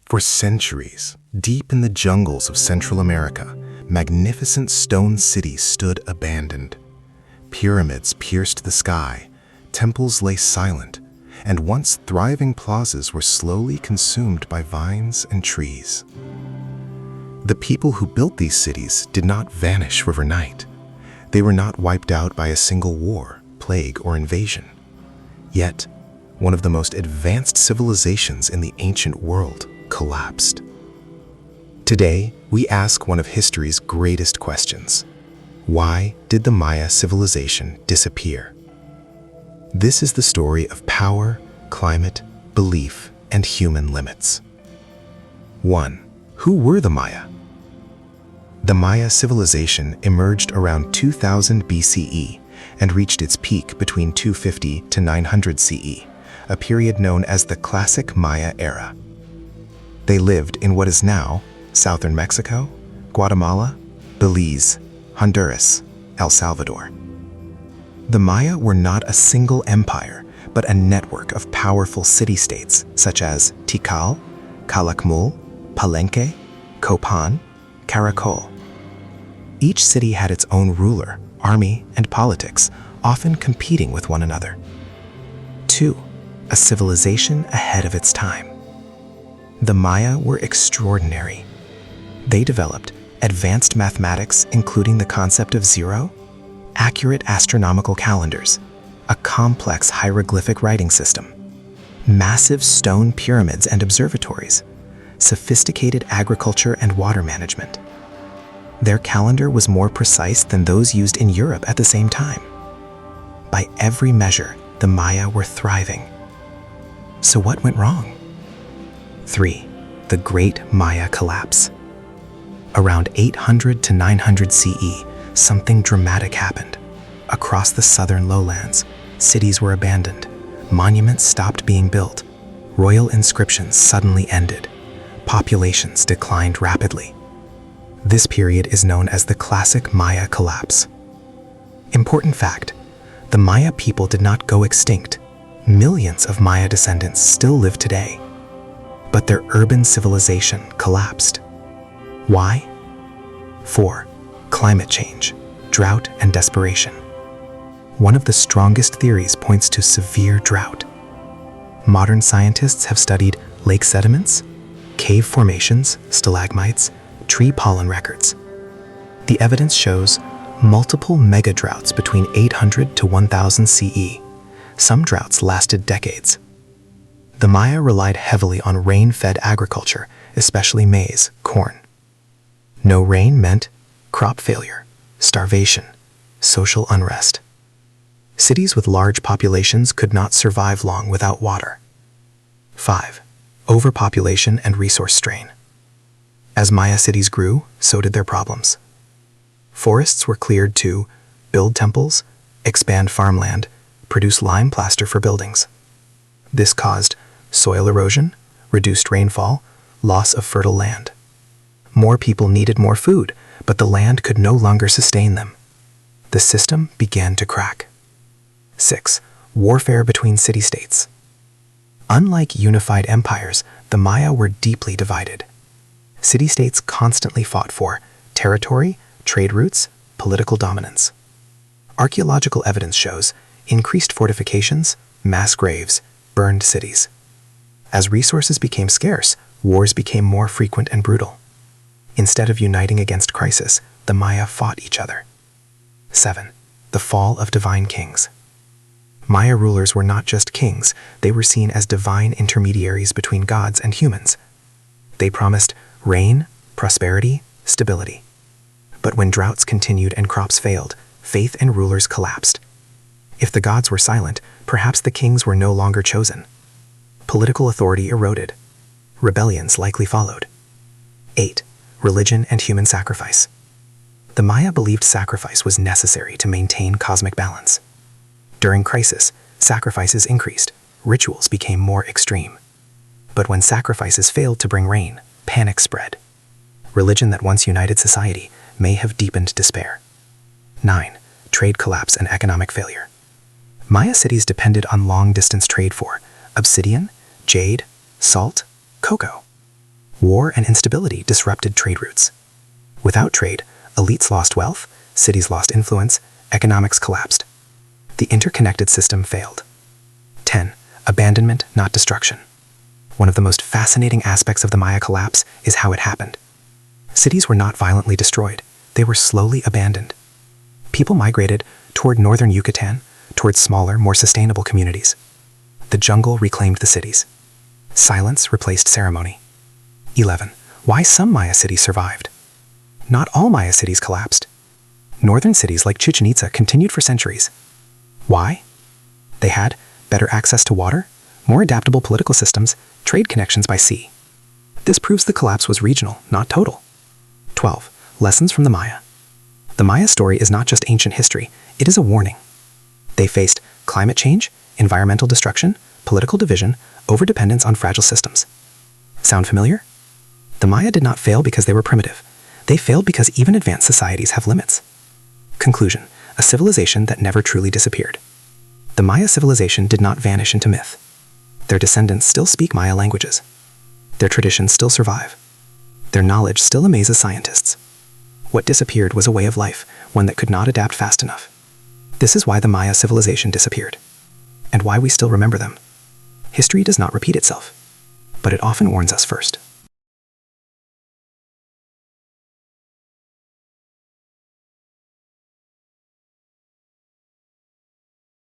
For centuries, deep in the jungles of Central America, magnificent stone cities stood abandoned. Pyramids pierced the sky, temples lay silent, and once thriving plazas were slowly consumed by vines and trees. The people who built these cities did not vanish overnight. They were not wiped out by a single war, plague, or invasion. Yet, one of the most advanced civilizations in the ancient world collapsed. Today, we ask one of history's greatest questions. Why did the Maya civilization disappear? This is the story of power, climate, belief, and human limits. 1. Who were the Maya? The Maya civilization emerged around 2000 BCE and reached its peak between 250 to 900 CE, a period known as the Classic Maya era. They lived in what is now southern Mexico, Guatemala, Belize, Honduras, El Salvador. The Maya were not a single empire, but a network of powerful city-states such as Tikal, Calakmul, Palenque, Copan, Caracol. Each city had its own ruler, army, and politics, often competing with one another. 2. A civilization ahead of its time. The Maya were extraordinary. They developed advanced mathematics, including the concept of zero, accurate astronomical calendars, a complex hieroglyphic writing system, massive stone pyramids and observatories, sophisticated agriculture and water management. Their calendar was more precise than those used in Europe at the same time. By every measure, the Maya were thriving. So what went wrong? 3. The Great Maya Collapse. Around 800 to 900 CE, something dramatic happened. Across the southern lowlands, cities were abandoned, monuments stopped being built, royal inscriptions suddenly ended, populations declined rapidly. This period is known as the Classic Maya Collapse. Important fact: the Maya people did not go extinct. Millions of Maya descendants still live today. But their urban civilization collapsed. Why? 4. Climate change, drought, and desperation. One of the strongest theories points to severe drought. Modern scientists have studied lake sediments, cave formations, stalagmites, tree pollen records. The evidence shows multiple mega droughts between 800 to 1000 CE. Some droughts lasted decades. The Maya relied heavily on rain-fed agriculture, especially maize, corn. No rain meant crop failure, starvation, social unrest. Cities with large populations could not survive long without water. 5. Overpopulation and resource strain. As Maya cities grew, so did their problems. Forests were cleared to build temples, expand farmland, produce lime plaster for buildings. This caused soil erosion, reduced rainfall, loss of fertile land. More people needed more food, but the land could no longer sustain them. The system began to crack. 6. Warfare between city-states. Unlike unified empires, the Maya were deeply divided. City-states constantly fought for territory, trade routes, political dominance. Archaeological evidence shows increased fortifications, mass graves, burned cities. As resources became scarce, wars became more frequent and brutal. Instead of uniting against crisis, the Maya fought each other. 7. The fall of divine kings. Maya rulers were not just kings, they were seen as divine intermediaries between gods and humans. They promised rain, prosperity, stability. But when droughts continued and crops failed, faith in rulers collapsed. If the gods were silent, perhaps the kings were no longer chosen. Political authority eroded. Rebellions likely followed. 8. Religion and human sacrifice. The Maya believed sacrifice was necessary to maintain cosmic balance. During crisis, sacrifices increased, rituals became more extreme. But when sacrifices failed to bring rain, panic spread. Religion that once united society may have deepened despair. 9. Trade collapse and economic failure. Maya cities depended on long-distance trade for obsidian, jade, salt, cocoa. War and instability disrupted trade routes. Without trade, elites lost wealth, cities lost influence, economics collapsed. The interconnected system failed. 10. Abandonment, not destruction. One of the most fascinating aspects of the Maya collapse is how it happened. Cities were not violently destroyed, they were slowly abandoned. People migrated toward northern Yucatan, toward smaller, more sustainable communities. The jungle reclaimed the cities. Silence replaced ceremony. 11. Why some Maya cities survived. Not all Maya cities collapsed. Northern cities like Chichen Itza continued for centuries. Why? They had better access to water, more adaptable political systems, trade connections by sea. This proves the collapse was regional, not total. 12. Lessons from the Maya. The Maya story is not just ancient history, it is a warning. They faced climate change, environmental destruction, political division, overdependence on fragile systems. Sound familiar? The Maya did not fail because they were primitive. They failed because even advanced societies have limits. Conclusion: a civilization that never truly disappeared. The Maya civilization did not vanish into myth. Their descendants still speak Maya languages. Their traditions still survive. Their knowledge still amazes scientists. What disappeared was a way of life, one that could not adapt fast enough. This is why the Maya civilization disappeared, and why we still remember them. History does not repeat itself, but it often warns us first.